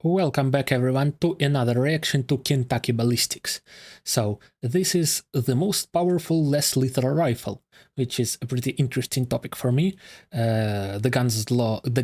Welcome back everyone to another reaction to Kentucky Ballistics. So this is the most powerful less lethal rifle, which is a pretty interesting topic for me. The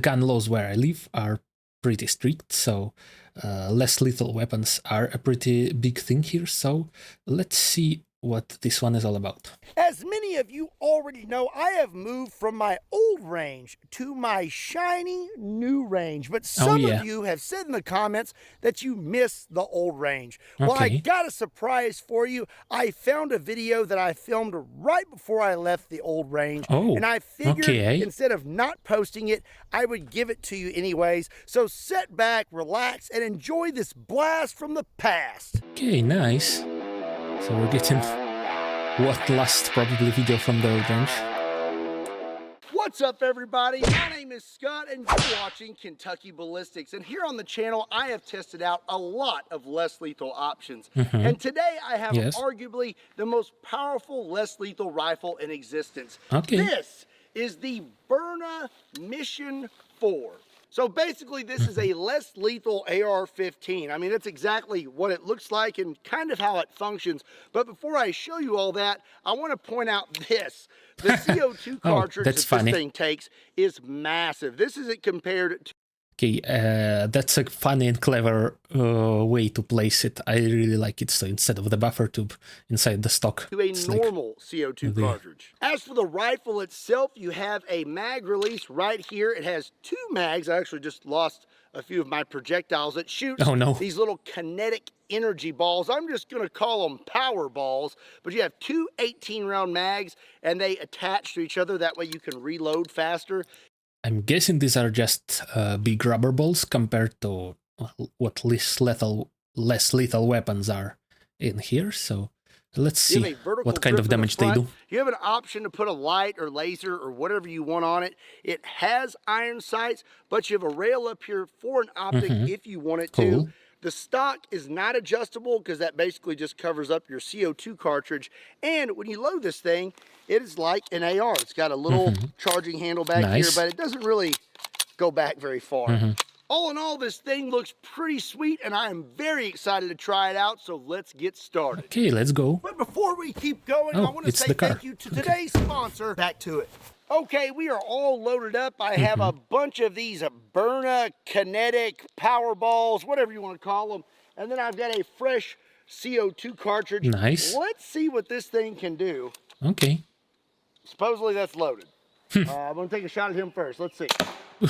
gun laws where I live are pretty strict, so less lethal weapons are a pretty big thing here. So let's see what this one is all about. As many of you already know, I have moved from my old range to my shiny new range. But some of you have said in the comments that you miss the old range. Well, I got a surprise for you. I found a video that I filmed right before I left the old range. And I figured instead of not posting it, I would give it to you anyways. So sit back, relax, and enjoy this blast from the past. Okay, nice. So we're getting what last probably video from the old range. What's up everybody? My name is Scott and you're watching Kentucky Ballistics. And here on the channel I have tested out a lot of less lethal options. And today I have arguably the most powerful less lethal rifle in existence. This is the Byrna Mission 4. So basically this is a less lethal AR-15. I mean, that's exactly what it looks like and kind of how it functions. But before I show you all that, I want to point out this. The CO2 cartridge that this thing takes is massive. This is it compared to... Okay, that's a funny and clever way to place it. I really like it. So instead of the buffer tube inside the stock, to a normal CO2 cartridge. As for the rifle itself, you have a mag release right here. It has 2 mags. I actually just lost a few of my projectiles. It shoots these little kinetic energy balls. I'm just going to call them power balls. But you have 2 18-round mags, and they attach to each other. That way you can reload faster. I'm guessing these are just big rubber balls compared to what less lethal weapons are in here. So let's see what kind of damage they do. You have an option to put a light or laser or whatever you want on it. It has iron sights, but you have a rail up here for an optic if you want it to. The stock is not adjustable because that basically just covers up your CO2 cartridge. And when you load this thing, it is like an AR. It's got a little charging handle back here, but it doesn't really go back very far. All in all, this thing looks pretty sweet, and I am very excited to try it out, so let's get started. Okay, let's go. But before we keep going, I want to say thank you to today's sponsor. Back to it. Okay, we are all loaded up. I have a bunch of these Byrna kinetic power balls, whatever you want to call them. And then I've got a fresh CO2 cartridge. Nice. Let's see what this thing can do. Okay. Supposedly that's loaded. I'm going to take a shot at him first. Let's see.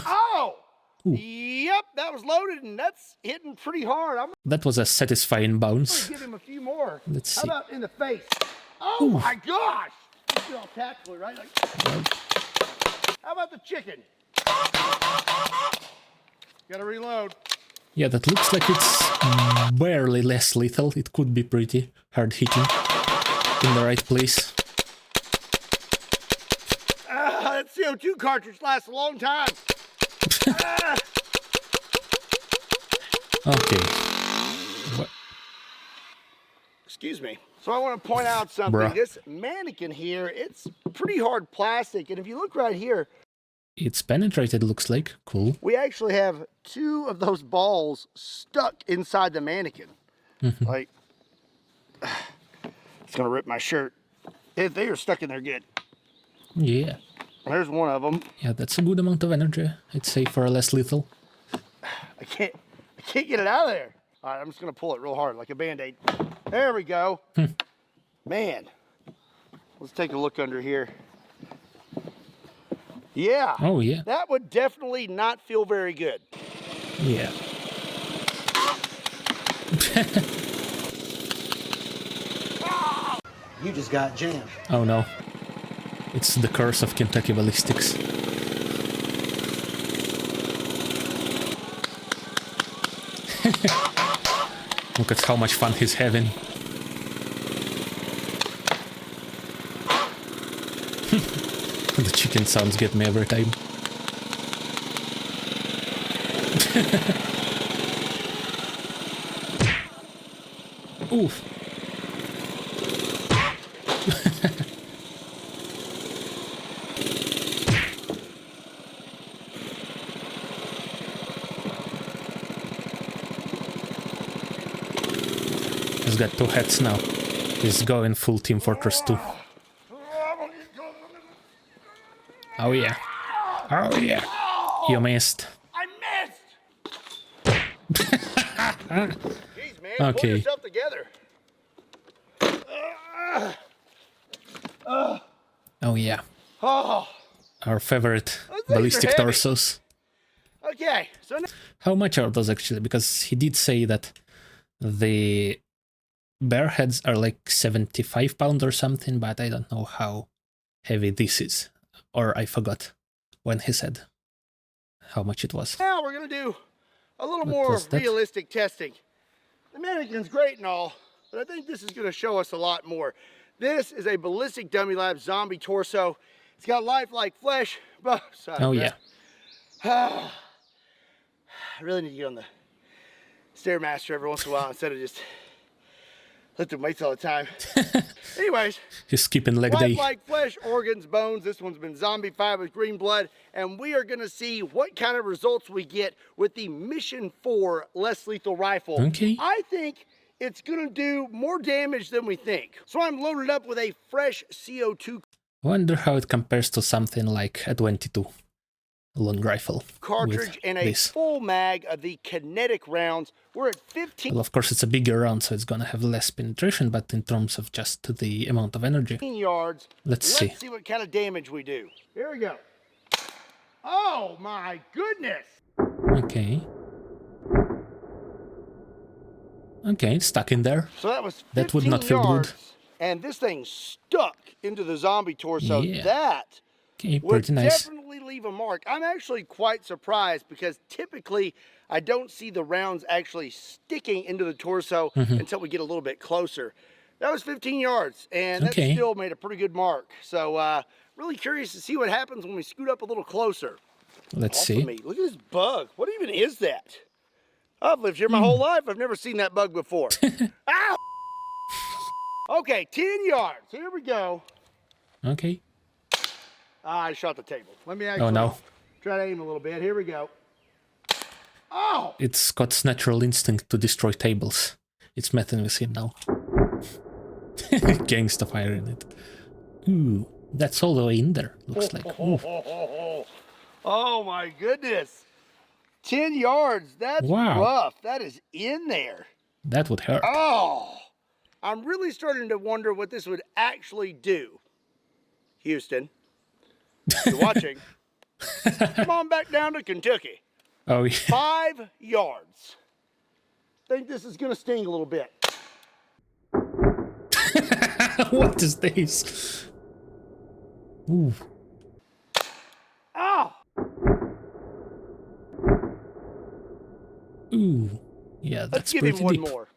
Oh! Yep, that was loaded, and that's hitting pretty hard. That was a satisfying bounce. Give him a few more. Let's see. How about in the face? Oh my gosh! It's all tactical, right? How about the chicken? Gotta reload. Yeah, that looks like it's barely less lethal. It could be pretty hard hitting in the right place. That CO2 cartridge lasts a long time. Okay. What? Excuse me. So I want to point out something. This mannequin here, it's pretty hard plastic. And if you look right here, it's penetrated, looks like. Cool. We actually have 2 of those balls stuck inside the mannequin. Like, it's going to rip my shirt. They are stuck in there good. Yeah. There's one of them. Yeah, that's a good amount of energy, I'd say, for a less lethal. I can't get it out of there. All right, I'm just going to pull it real hard like a Band-Aid. There we go. Man, let's take a look under here. Yeah. Oh, yeah. That would definitely not feel very good. Yeah. You just got jammed. Oh, no. It's the curse of Kentucky Ballistics. Look at how much fun he's having. The chicken sounds get me every time. Oof. He's got 2 heads now. He's going full Team Fortress 2. Oh yeah. Oh yeah. You missed. I missed! Jeez, man, pull Okay. yourself together. Oh yeah. Oh, Our favorite those things are ballistic heavy. torsos. Okay, so now How much are those actually? Because he did say that the bear heads are like 75 pounds or something, but I don't know how heavy this is. Or I forgot when he said how much it was. now we're gonna do a little What more was that? realistic testing. The mannequin's great and all, but I think this is gonna show us a lot more. This is a Ballistic Dummy Lab zombie torso. It's got lifelike flesh. Oh yeah. I really need to get on the Stairmaster every once in a while instead of just lifting weights all the time. Anyways, He's skipping leg day. lifelike flesh, organs, bones. This one's been zombified with green blood, and we are gonna see what kind of results we get with the Mission 4 less lethal rifle. Okay. I think it's gonna do more damage than we think. So I'm loaded up with a fresh CO2 I wonder how it compares to something like a 22 long rifle. cartridge and a this. full mag of the kinetic rounds. We're at 15 Well, of course, it's a bigger round, so it's gonna have less penetration, but in terms of just the amount of energy. yards. Let's see. Let's see what kind of damage we do. Here we go. Oh my goodness. Okay. Okay, stuck in there. So that was 15 That would not feel yards, good. and this thing stuck into the zombie torso. Yeah. That Okay, would pretty nice. definitely leave a mark. I'm actually quite surprised because typically I don't see the rounds actually sticking into the torso until we get a little bit closer. That was 15 yards, and that Okay. still made a pretty good mark. So really curious to see what happens when we scoot up a little closer. Let's Off of see. me. Look at this bug. What even is that? I've lived here my whole life. I've never seen that bug before. Ow! Okay, 10 yards. Here we go. Okay. I shot the table. Let me actually Oh no. try to aim a little bit. Here we go. Oh! It's Scott's natural instinct to destroy tables. It's messing with him now. Gangsta fire in it. Ooh, that's all the way in there, looks like. Ooh. Oh my goodness. 10 yards. That's Wow. rough. That is in there. That would hurt. Oh! I'm really starting to wonder what this would actually do. Houston, you're watching. Come on back down to Kentucky. Oh, yeah. 5 yards. Think this is gonna sting a little bit. What is this? Ooh. Oh! Ooh. Yeah, Let's that's give him pretty one deep. more.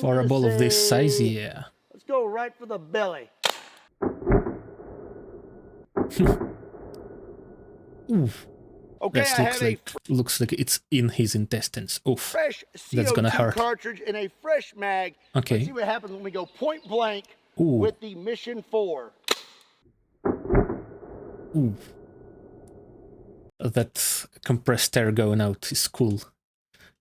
For a ball of this size, yeah. Let's go right for the belly. Oof. Okay, That I looks have a looks like it's in his intestines. Oof. fresh That's gonna CO2 hurt. cartridge and a fresh mag. Okay. Let's see what happens when we go point blank Ooh. with the Mission 4. Ooh. That compressed air going out is cool.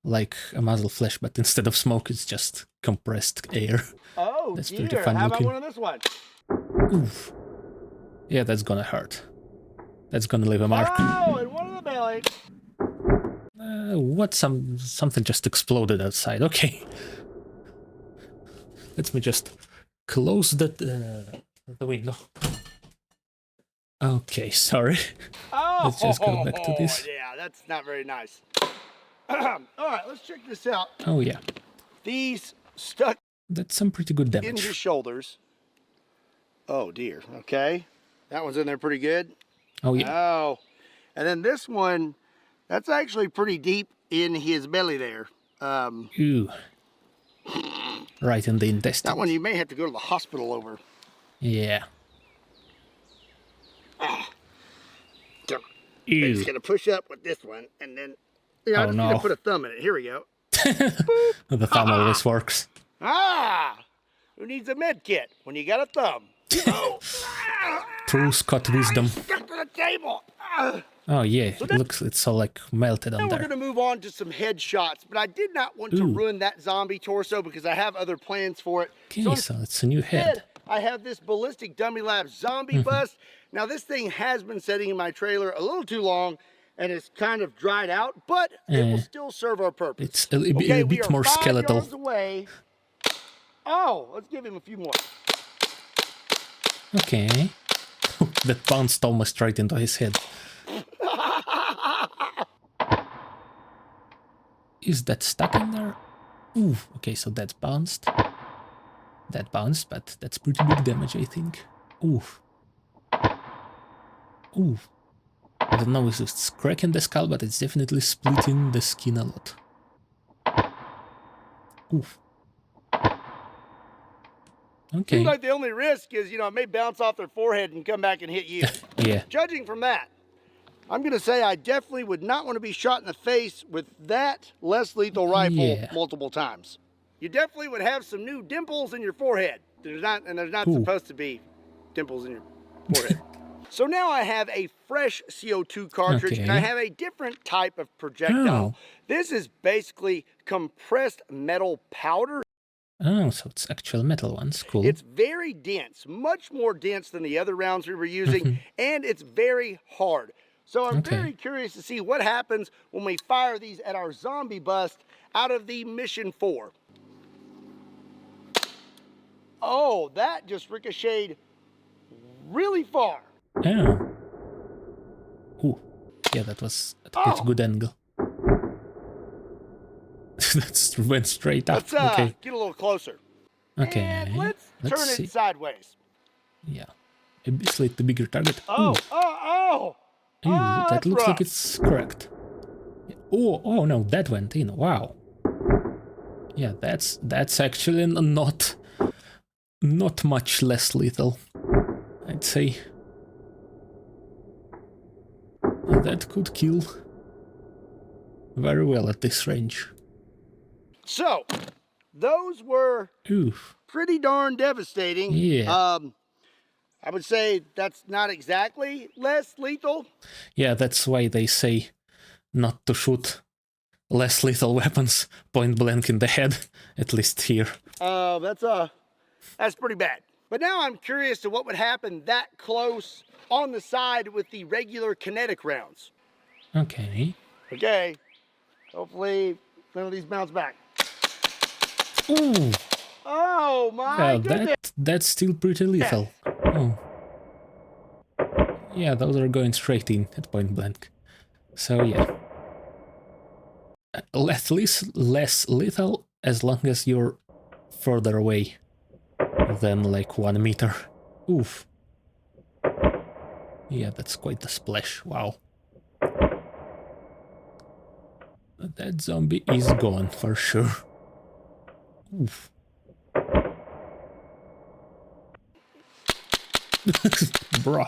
Like a muzzle flash, but instead of smoke, it's just compressed air. Oh, That's dear. pretty fun How looking. about one on this one? Oof. Yeah, that's gonna hurt. That's gonna leave a mark. Oh, and one on the belly. What? Something just exploded outside. Okay. Let me just close the window. Okay, sorry. Oh, Let's just go back to this. Yeah, that's not very nice. All right, let's check this out. Oh yeah, These stuck that's some pretty good in his damage. shoulders. Oh, dear. Okay. That one's in there pretty good. Oh yeah. Oh, and then this one, that's actually pretty deep in his belly there. Ooh. Right in the intestine. That one you may have to go to the hospital over. Yeah. I'm Ew. just gonna push up with this one, and then I'm Oh, just no. gonna put a thumb in it. Here we go. The thumb always works. Ah, who needs a med kit when you got a thumb? Oh, True Scott wisdom. stuck to the table. Oh yeah, it looks, it's all like melted on Now we're there. going to move on to some headshots, but I did not want to ruin that zombie torso because I have other plans for it. Okay, so it's a new head. I have this Ballistic Dummy Lab zombie bust. Now this thing has been sitting in my trailer a little too long and it's kind of dried out, but it will still serve our purpose. It's a bit more skeletal. 5 yards away. Oh, let's give him a few more. Okay. That bounced almost right into his head. Is that stuck in there? Ooh, okay, so that's bounced. That bounced, but that's pretty big damage, I think. Ooh. Ooh. I don't know if it's cracking the skull, but it's definitely splitting the skin a lot. Oof. Okay. Seems like the only risk is, it may bounce off their forehead and come back and hit you. Yeah. Judging from that, I'm going to say I definitely would not want to be shot in the face with that less lethal rifle multiple times. You definitely would have some new dimples in your forehead. There's not supposed to be dimples in your forehead. So now I have a fresh CO2 cartridge and I have a different type of projectile. This is basically compressed metal powder. Oh, so it's actual metal ones. Cool. It's very dense, much more dense than the other rounds we were using, and it's very hard. So I'm very curious to see what happens when we fire these at our zombie bust out of the Mission 4. Oh, that just ricocheted really far. Oh. Ooh. Yeah, that was at a pretty good angle. That went straight up. Let's get a little closer. Okay. And let's turn it sideways. Yeah. A bit bigger target. Oh, Ooh, that looks like it's correct. Oh no, that went in. Wow. Yeah, that's actually not much less lethal, I'd say. That could kill very well at this range. So, those were pretty darn devastating. Yeah. I would say that's not exactly less lethal. Yeah, that's why they say not to shoot less lethal weapons point blank in the head, at least here. That's pretty bad. But now I'm curious to what would happen that close on the side with the regular kinetic rounds. Okay. Okay. Hopefully none of these bounce back. Ooh. Oh my goodness. That's still pretty lethal. Oh. Yeah, those are going straight in at point blank. So yeah. Less lethal as long as you're further away than like 1 meter. Oof. Yeah, that's quite a splash. Wow. That zombie is gone for sure. Oof. Bruh.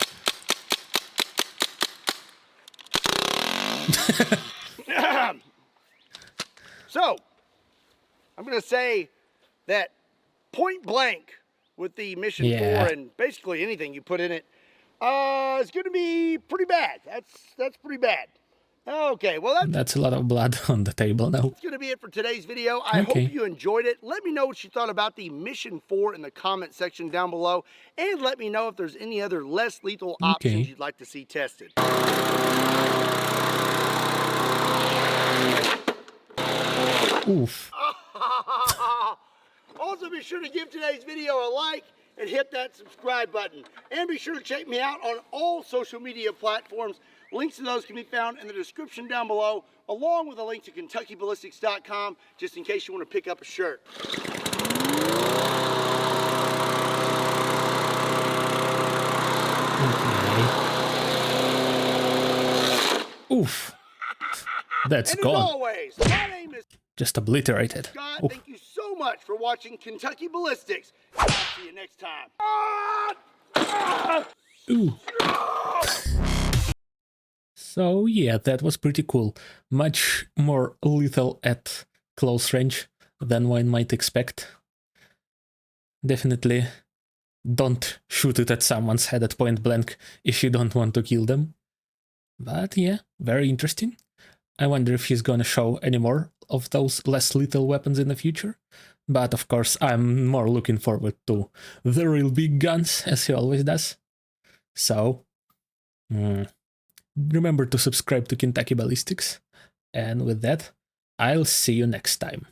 So, I'm going to say that point blank with the Mission 4 and basically anything you put in it is going to be pretty bad. That's pretty bad. Okay, well that's a lot of blood on the table now. That's going to be it for today's video. I hope you enjoyed it. Let me know what you thought about the Mission 4 in the comment section down below. And let me know if there's any other less lethal options you'd like to see tested. Oof. Also, be sure to give today's video a like and hit that subscribe button. And be sure to check me out on all social media platforms. Links to those can be found in the description down below, along with a link to KentuckyBallistics.com, just in case you want to pick up a shirt. Oof. That's and gone. As always, my name is just obliterated. Scott. Thank you so much for watching Kentucky Ballistics. I'll see you next time. Ooh. So yeah, that was pretty cool. Much more lethal at close range than one might expect. Definitely don't shoot it at someone's head at point blank if you don't want to kill them. But yeah, very interesting. I wonder if he's gonna show any more of those less lethal weapons in the future. But of course, I'm more looking forward to the real big guns, as he always does. So, remember to subscribe to Kentucky Ballistics. And with that, I'll see you next time.